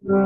Like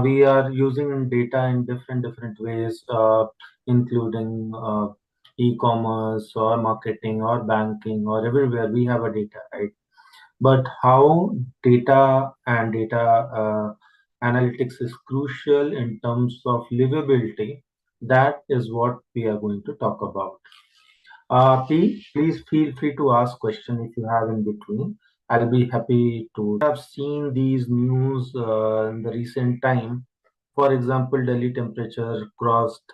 we are using data in different ways, including e-commerce or marketing or banking or everywhere we have a data, right? But how data and data analytics is crucial in terms of livability, that is what we are going to talk about. Please feel free to ask question if you have in between. I'll be happy to. I've seen these news in the recent time. For example, Delhi temperature crossed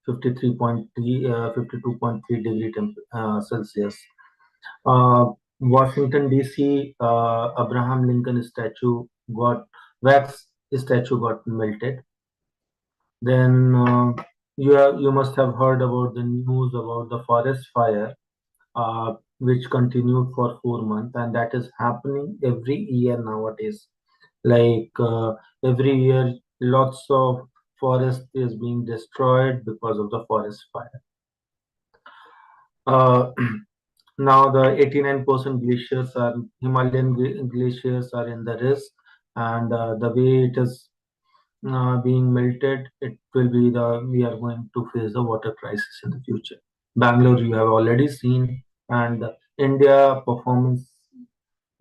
52.3 degree Celsius. Washington DC, Abraham Lincoln wax statue got melted. Then you must have heard about the news about the forest fire, which continued for 4 months, and that is happening every year nowadays. Like every year, lots of forest is being destroyed because of the forest fire. Uh, Now the 89% glaciers are Himalayan glaciers are in the risk, and the way it is being melted, it will be we are going to face the water crisis in the future. Bangalore, you have already seen, and India performance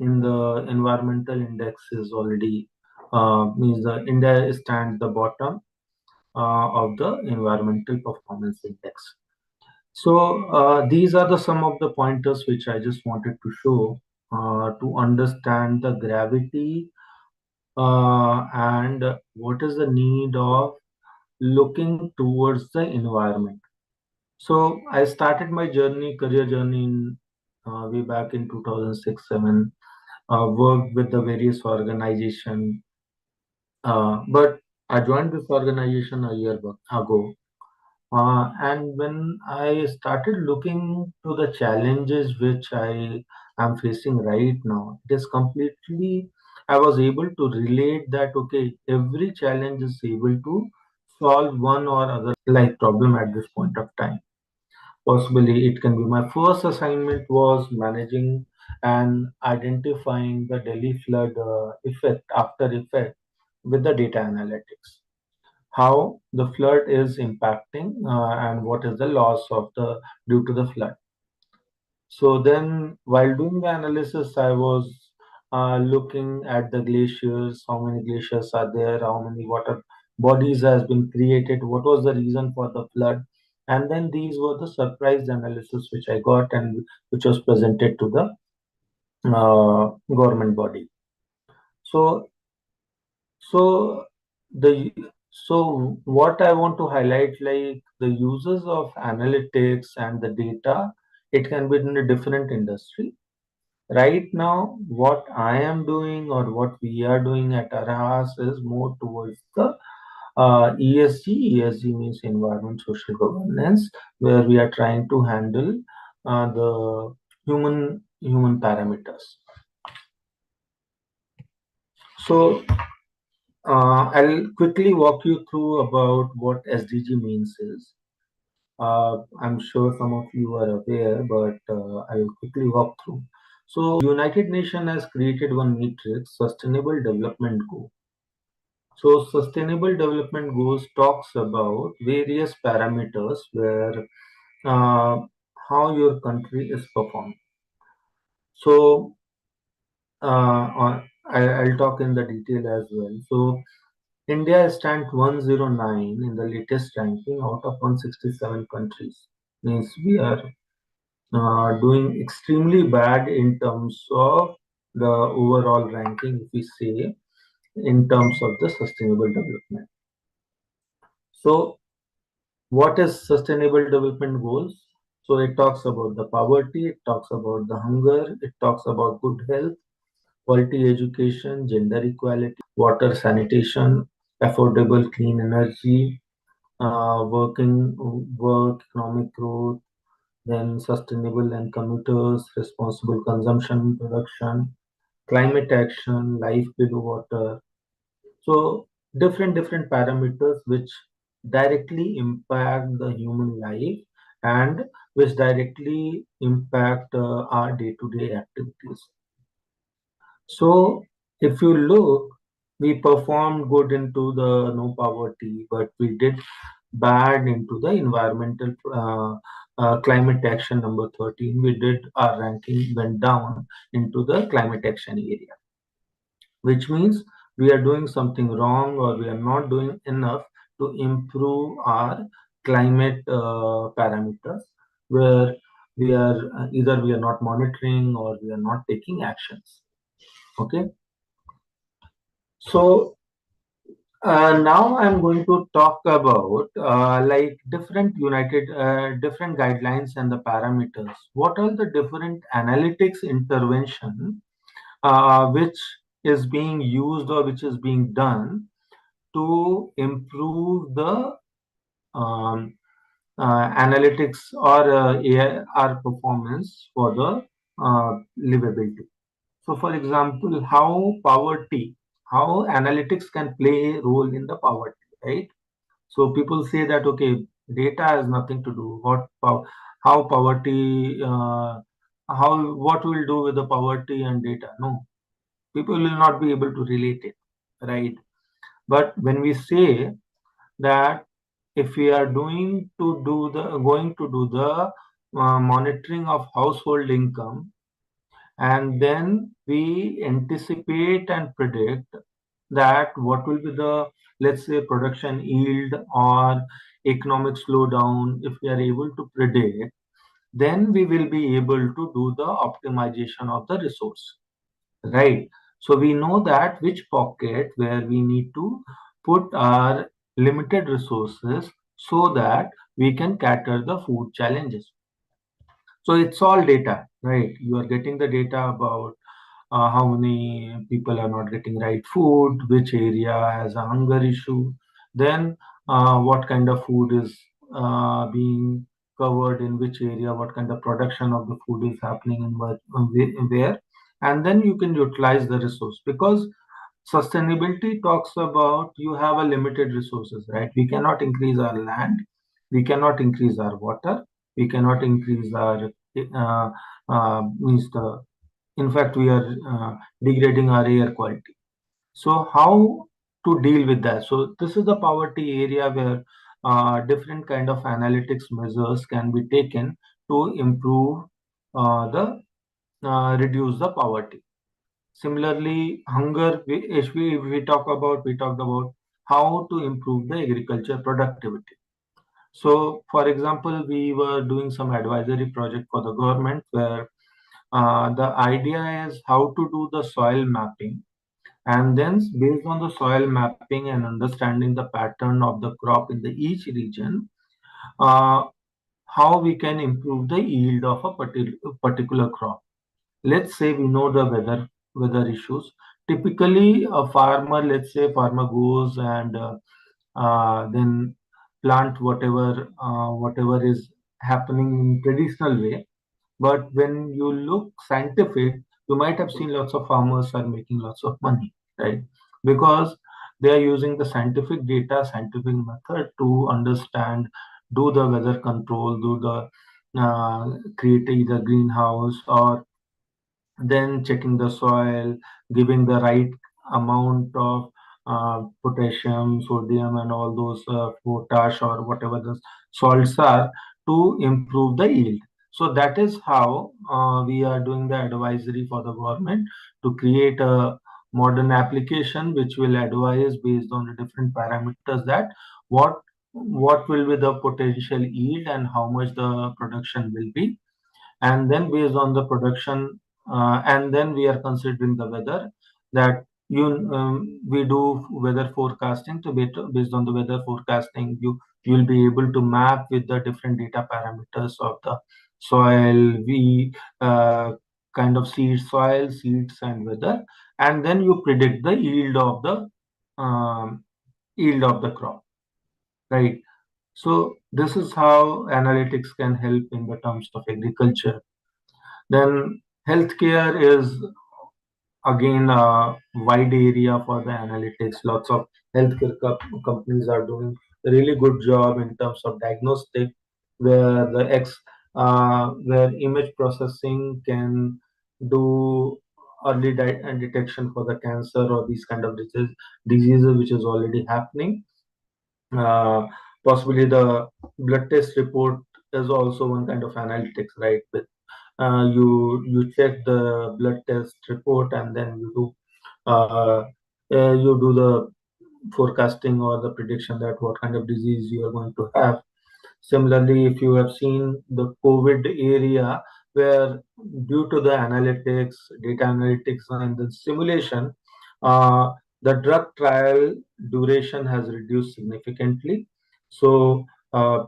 in the environmental index is already means the India stands the bottom of the environmental performance index. So these are the some of the pointers which I just wanted to show to understand the gravity and what is the need of looking towards the environment. So I started my career journey in way back in 2006-7. Worked with the various organization, but I joined this organization a year ago. And when I started looking to the challenges which I am facing right now, it is completely, I was able to relate that, okay, every challenge is able to solve one or other life problem at this point of time. Possibly it can be my first assignment was managing and identifying the Delhi flood effect, after effect with the data analytics, how the flood is impacting and what is the loss of the due to the flood. So then while doing the analysis, I was looking at the glaciers, how many glaciers are there, how many water bodies has been created, what was the reason for the flood, and then these were the surprise analysis which I got and which was presented to the government body. So So the so what I want to highlight, like the uses of analytics and the data, it can be in a different industry. Right now, what I am doing or what we are doing at ARAHAS is more towards the ESG. ESG means environment, social governance, where we are trying to handle the human parameters. So I'll quickly walk you through about what SDG means is. I'm sure some of you are aware, but I'll quickly walk through. So United Nations has created one metric, Sustainable Development Goal. So Sustainable Development Goals talks about various parameters where uh, how your country is performing. So I'll talk in the detail as well. So India stands 109 in the latest ranking out of 167 countries. Means we are doing extremely bad in terms of the overall ranking, if we say, in terms of the sustainable development. So, what is sustainable development goals? So, it talks about the poverty, it talks about the hunger, it talks about good health, quality education, gender equality, water sanitation, affordable clean energy, work, economic growth, then sustainable and commuters, responsible consumption and production, climate action, life below water. So different parameters which directly impact the human life and which directly impact our day-to-day activities. So if you look, we performed good into the no poverty, but we did bad into the environmental climate action number 13. We did our ranking went down into the climate action area, which means we are doing something wrong or we are not doing enough to improve our climate parameters, where we are either we are not monitoring or we are not taking actions. Okay. So now I'm going to talk about like different guidelines and the parameters. What are the different analytics intervention which is being used or which is being done to improve the um, analytics or AR performance for the livability. So, for example, how analytics can play a role in the poverty, right? So people say that okay, data has nothing to do. How poverty, what will do with the poverty and data? No, people will not be able to relate it, right? But when we say that if we are going to do the monitoring of household income, and then we anticipate and predict that what will be the, let's say, production yield or economic slowdown. If we are able to predict, then we will be able to do the optimization of the resource, right? So we know that which pocket where we need to put our limited resources so that we can cater the food challenges. So it's all data, right? You are getting the data about how many people are not getting right food, which area has a hunger issue, then what kind of food is being covered in which area, what kind of production of the food is happening in where, and then you can utilize the resource, because sustainability talks about you have a limited resources, right? We cannot increase our land, we cannot increase our water, we cannot increase our means the in fact we are degrading our air quality. So how to deal with that? So this is the poverty area where different kind of analytics measures can be taken to improve the reduce the poverty. Similarly, hunger, if we we talked about how to improve the agriculture productivity. So, for example, we were doing some advisory project for the government where the idea is how to do the soil mapping, and then based on the soil mapping and understanding the pattern of the crop in the each region, uh, how we can improve the yield of a particular crop. Let's say we know the weather issues. Typically, a farmer, let's say farmer goes and then plant whatever is happening in traditional way. But when you look scientific, you might have seen lots of farmers are making lots of money, right? Because they are using the scientific data, scientific method to understand, do the weather control, do the create either greenhouse or then checking the soil, giving the right amount of potassium, sodium, and all those potash or whatever the salts are to improve the yield. So that is how we are doing the advisory for the government to create a modern application which will advise based on the different parameters that what what will be the potential yield and how much the production will be, and then based on the production and then we are considering the weather that we do weather forecasting to based on the weather forecasting you will be able to map with the different data parameters of the soil, we uh, kind of seed soil, seeds, and weather, and then you predict the yield of the crop, right? So this is how analytics can help in the terms of agriculture. Then healthcare is again a wide area for the analytics. Lots of healthcare companies are doing a really good job in terms of diagnostic, where where image processing can do early detection for the cancer or these kind of diseases which is already happening. uh, Possibly the blood test report is also one kind of analytics, right? With you check the blood test report, and then uh, you do the forecasting or the prediction that what kind of disease you are going to have. Similarly, if you have seen the COVID area, where due to the analytics, data analytics, and the simulation, uh, the drug trial duration has reduced significantly. So, uh,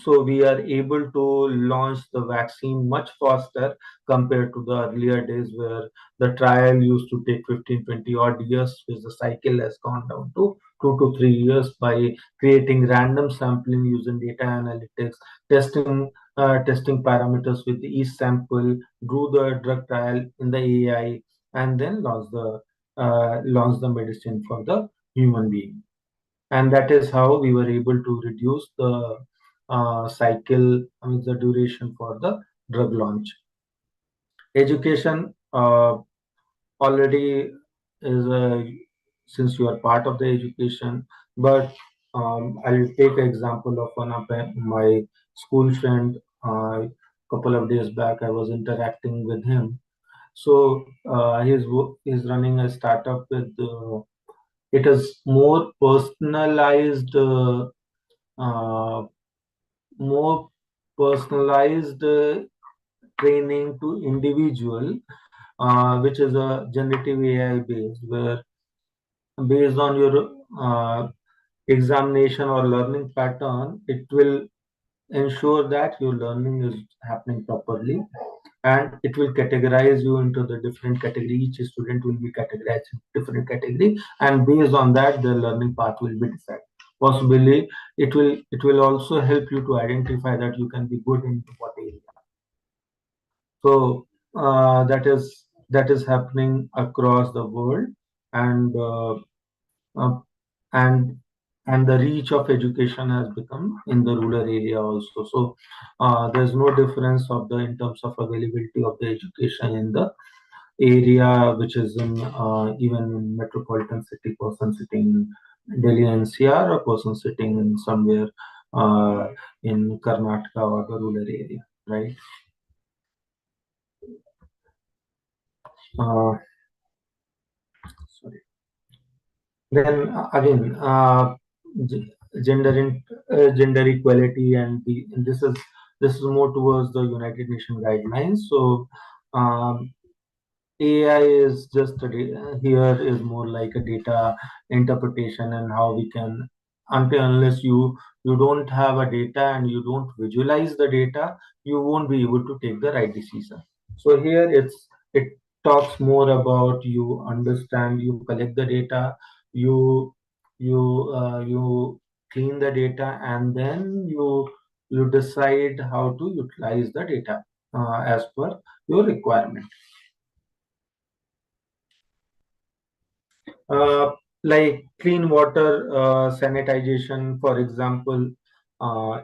so we are able to launch the vaccine much faster compared to the earlier days where the trial used to take 15, 20 odd years, which the cycle has gone down to 2 to 3 years by creating random sampling using data analytics, testing parameters with each sample, do the drug trial in the AI, and then launch the medicine for the human being. And that is how we were able to reduce the cycle, I mean, the duration for the drug launch. Education already is since you are part of the education, but I'll take an example of one of my school friend. A couple of days back, I was interacting with him. So he's running a startup with it is uh, more personalized training to individual, which is a generative AI based, where based on your examination or learning pattern, it will ensure that your learning is happening properly, and it will categorize you into the different category. Each student will be categorized in different category, and based on that, the learning path will be decided. Possibly, it will also help you to identify that you can be good in what area. So that is happening across the world, and uh, and and the reach of education has become in the rural area also. So there's no difference of the in terms of availability of the education in the area which is in even in metropolitan city, person sitting in Delhi NCR, or person sitting in somewhere in Karnataka or the rural area, right? Uh, Sorry. Then again, g- gender equality, and this is more towards the United Nations guidelines. So AI is just here is more like a data interpretation, and how we can, until unless you don't have a data and you don't visualize the data, you won't be able to take the right decision. So here it talks more about you understand, you collect the data, you you clean the data, and then you decide how to utilize the data as per your requirement. uh, like clean water sanitization, for example.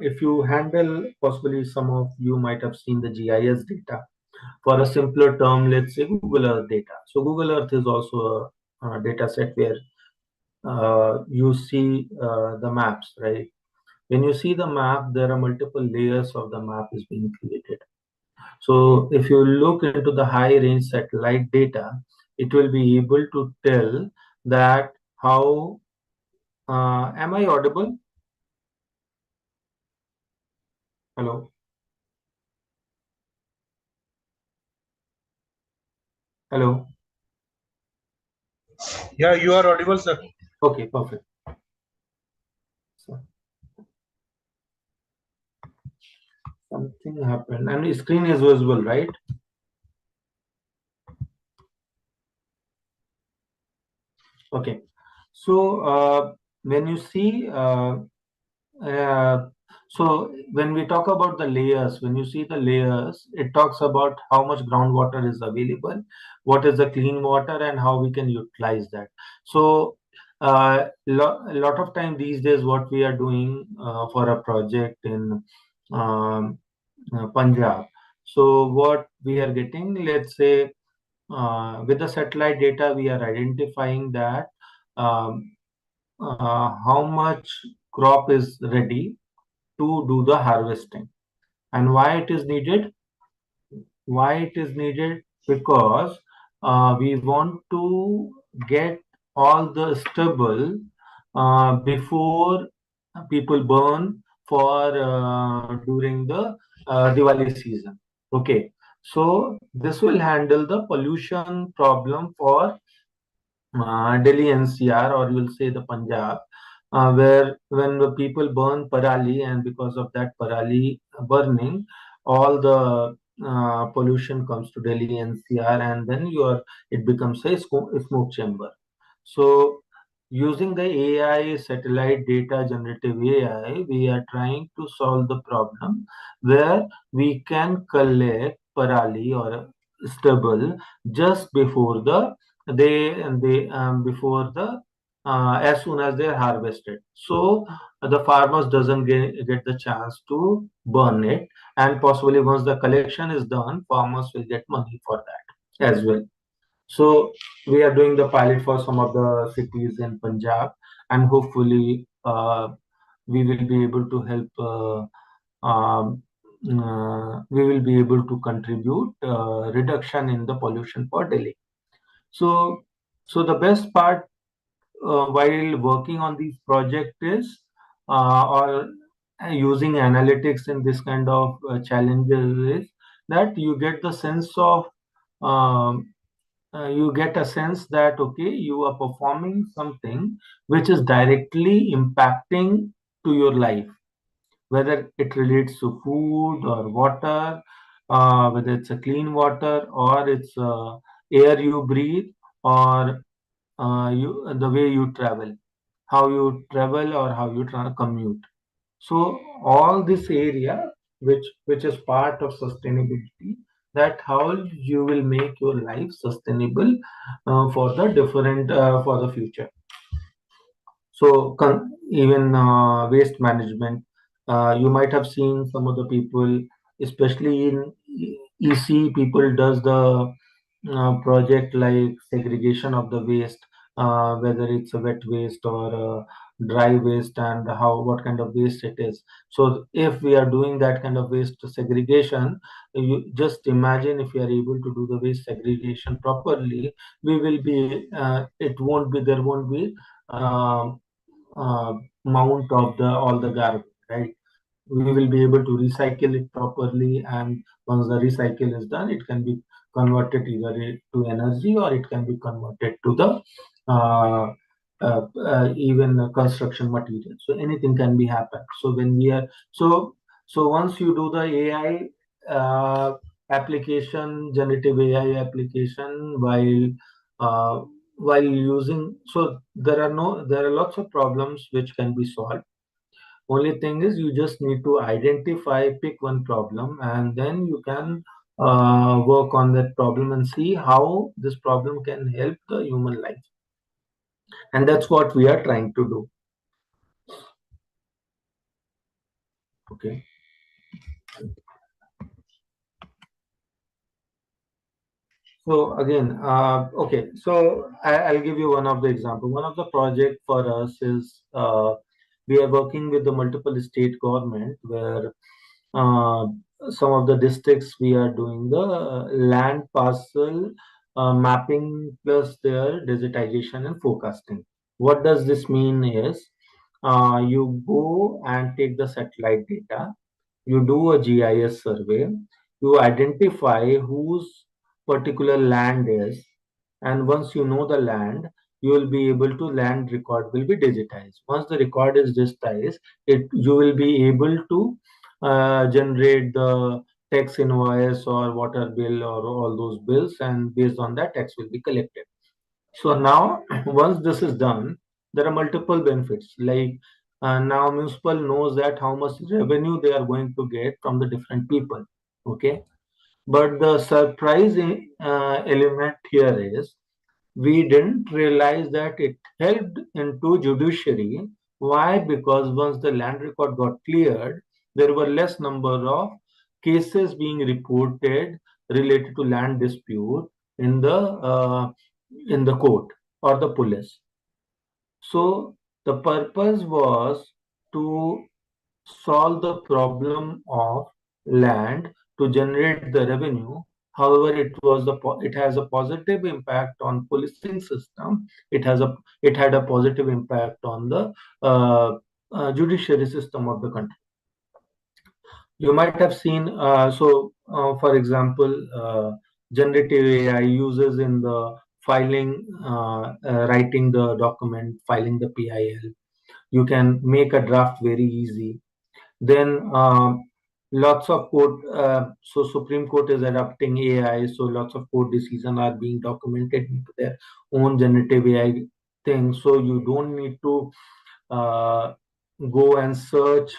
If you handle, possibly some of you might have seen the GIS data. For a simpler term, let's say Google Earth data. So Google Earth is also a data set where you see the maps, right? When you see the map, there are multiple layers of the map is being created. So if you look into the high range satellite data, it will be able to tell that how am I audible? Hello, hello. Yeah, you are audible, sir. Okay, perfect. So something happened, and the screen is visible, right? Okay. So when you see, uh, so when we talk about the layers, when you see the layers, it talks about how much groundwater is available, what is the clean water, and how we can utilize that. So a lot of time these days, what we are doing for a project in um, Punjab. So what we are getting, let's say, with the satellite data, we are identifying that um, how much crop is ready to do the harvesting, and why it is needed. Why it is needed? Because we want to get all the stubble before people burn for during the Diwali season. Okay, so this will handle the pollution problem for Delhi NCR, or you'll say the Punjab, where when the people burn parali, and because of that parali burning, all the pollution comes to Delhi NCR, and then it becomes a smoke chamber. So, using the AI, satellite data generative AI, we are trying to solve the problem where we can collect parali or stubble just before they before the as soon as they are harvested. So the farmers doesn't get the chance to burn it, and possibly once the collection is done, farmers will get money for that as well. So we are doing the pilot for some of the cities in Punjab, and hopefully we will be able to help. We will be able to contribute reduction in the pollution for Delhi. So, so the best part while working on these project is or using analytics in this kind of challenges is that you get the sense of um, you get a sense that okay, you are performing something which is directly impacting to your life, whether it relates to food or water, whether it's a clean water or it's air you breathe, or the way you travel, how you travel or how you commute. So all this area, which is part of sustainability, that how you will make your life sustainable for the different for the future. So even waste management, you might have seen some of the people, especially in EC, people does the project like segregation of the waste, whether it's a wet waste or dry waste, and how what kind of waste it is. So if we are doing that kind of waste segregation, you just imagine if we are able to do the waste segregation properly, we will be it won't be there won't be um, uh, mount of the all the garbage, right? We will be able to recycle it properly, and once the recycle is done, it can be converted either to energy, or it can be converted to the uh, even construction material. So anything can be happen. So when we are so once you do the AI application, generative AI application, uh, while using, so there are lots of problems which can be solved. Only thing is you just need to identify, pick one problem, and then you can work on that problem and see how this problem can help the human life. And that's what we are trying to do. Okay. So again, okay. So I'll give you one of the example. One of the project for us is we are working with the multiple state government where uh, some of the districts we are doing the land parcel mapping plus their digitization and forecasting. What does this mean is you go and take the satellite data, you do a GIS survey, you identify whose particular land is, and once you know the land, you will be able to land record will be digitized. Once the record is digitized, it you will be able to generate the tax invoice or water bill or all those bills, and based on that, tax will be collected. So now, once this is done, there are multiple benefits. Like now, municipal knows that how much revenue they are going to get from the different people. Okay, but the surprising element here is we didn't realize that it helped into judiciary. Why? Because once the land record got cleared, there were less number of cases being reported related to land dispute in the court or the police. So the purpose was to solve the problem of land to generate the revenue. However, it has a positive impact on policing system. It had a positive impact on the uh, judiciary system of the country. You might have seen. For example, generative AI uses in the filing, writing the document, filing the PIL. You can make a draft very easy. Then lots of court, so Supreme Court is adopting AI, so lots of court decisions are being documented into their own generative AI thing. So you don't need to uh, go and search.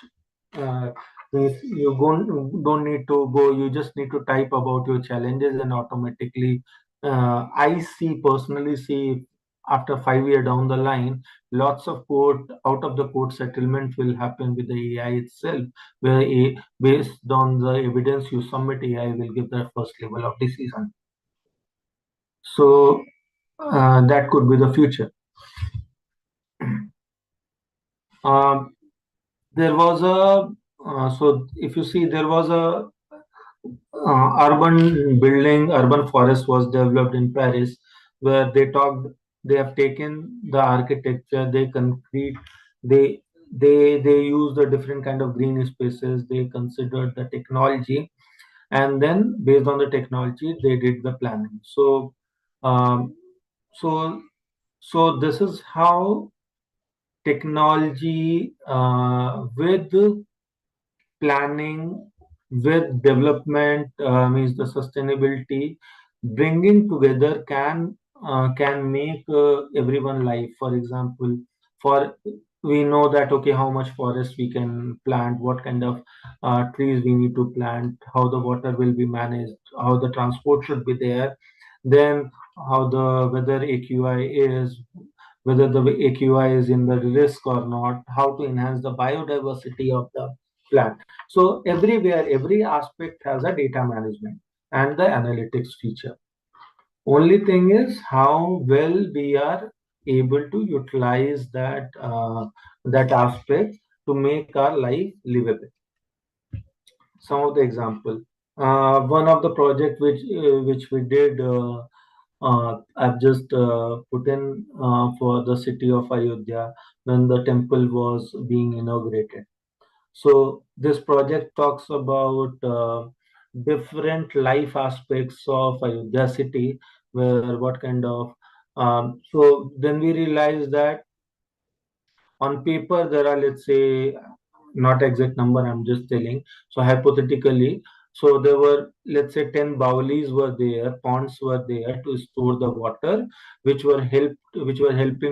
Uh, don't need to go. You just need to type about your challenges, and automatically, I see personally see after 5 years down the line, lots of court out of the court settlement will happen with the AI itself, where based on the evidence you submit, AI will give the first level of decision. So that could be the future. Um, there was a so if you see there was a urban forest was developed in Paris, where they have taken the architecture, they concrete, they they use the different kind of green spaces, they considered the technology, and then based on the technology, they did the planning. Um, so, so this is how technology with planning with development means the sustainability bringing together can make everyone life. For example, for we know that okay, how much forest we can plant, what kind of trees we need to plant, how the water will be managed, how the transport should be there, then how the whether AQI is, whether the AQI is in the risk or not, how to enhance the biodiversity of the plant. So everywhere, every aspect has a data management and the analytics feature. Only thing is how well we are able to utilize that aspect to make our life livable. Some of the example. One of the project which we did, I've just put in for the city of Ayodhya when the temple was being inaugurated. So this project talks about different life aspects of Ayodhya city, where what kind of so then we realized that on paper there are, let's say, not exact number, I'm just telling. So hypothetically, so there were, let's say, 10 bowlies were there, ponds were there to store the water, which were helping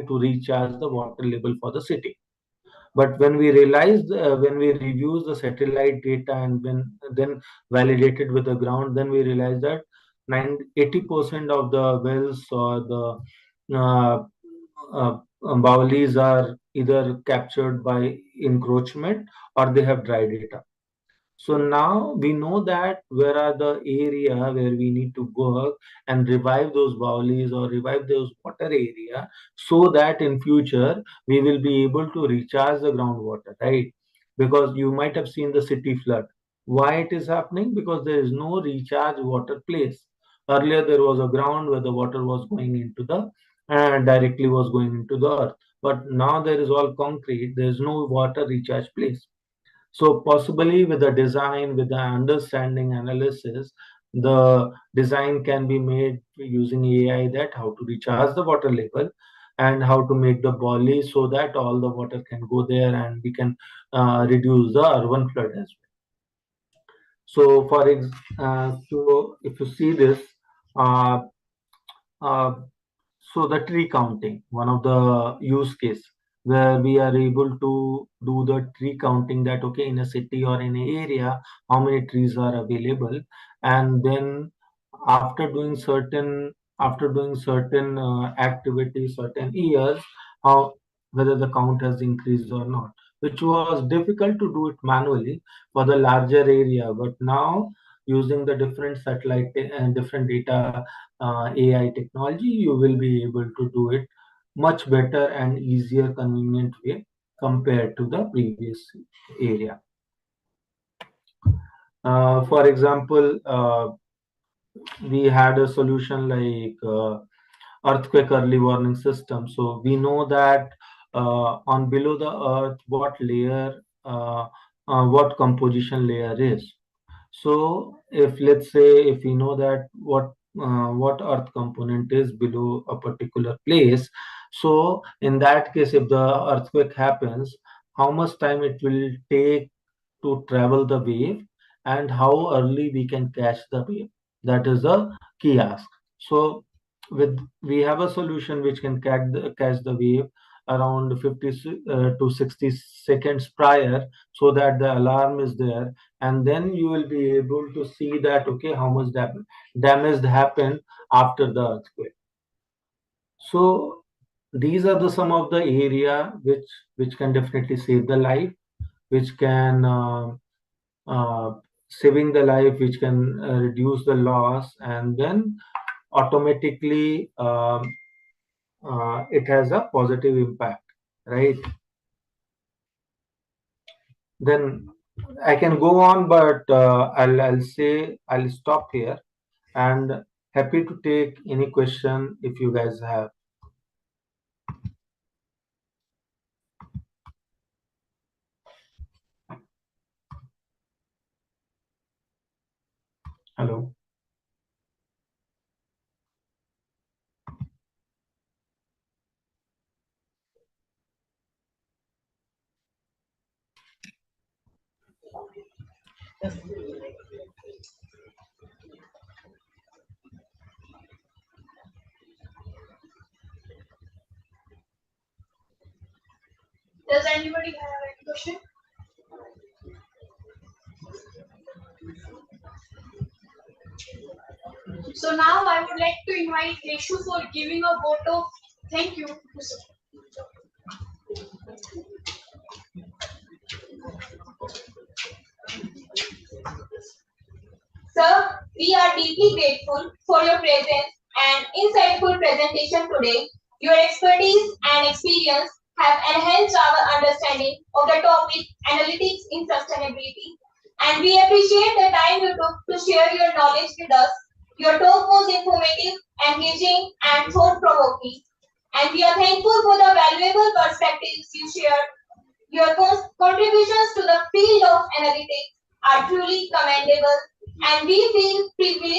to recharge the water level for the city. But when we realized, when we reviewed the satellite data and when then validated with the ground, then we realized that 80% of the wells or the bowlies are either captured by encroachment or they have dry data. So now we know that where are the area where we need to work and revive those bowlies or revive those water area, so that in future we will be able to recharge the groundwater, right? Because you might have seen the city flood. Why it is happening? Because there is no recharge water place. Earlier there was a ground where the water was going into the directly was going into the earth. But now there is all concrete. There is no water recharge place. So possibly with the design, with the understanding analysis, the design can be made using AI that how to recharge the water level and how to make the bolly so that all the water can go there and we can reduce the urban flood as well. So if you see this, uh, uh, So the tree counting, one of the use case where we are able to do the tree counting, that okay, in a city or in an area, how many trees are available, and then after doing certain activities, certain years, how whether the count has increased or not, which was difficult to do it manually for the larger area. But now using the different satellite and different data AI technology, you will be able to do it much better and easier, convenient way compared to the previous area. For example, we had a solution like earthquake early warning system. So we know that on below the earth, what composition layer is. So if let's say if we know that what earth component is below a particular place, so in that case, if the earthquake happens, how much time it will take to travel the wave, and how early we can catch the wave. That is the key ask. So with we have a solution which can catch the wave around 50 to 60 seconds prior, so that the alarm is there, and then you will be able to see that okay, how much damage happened after the earthquake. So these are the some of the area which can definitely save the life, which can uh, saving the life, which can reduce the loss, and then automatically it has a positive impact, right? Then I can go on, but I'll stop here, and happy to take any question if you guys have. Hello. Does anybody have any question? So now I would like to invite Reshu for giving a vote of thank you. Sir, we are deeply grateful for your presence and insightful presentation today. Your expertise and experience have enhanced our understanding of the topic analytics in sustainability. And we appreciate the time you took to share your knowledge with us. Your talk was informative, engaging, and thought-provoking. And we are thankful for the valuable perspectives you shared. Your contributions to the field of analytics are truly commendable, and we feel privileged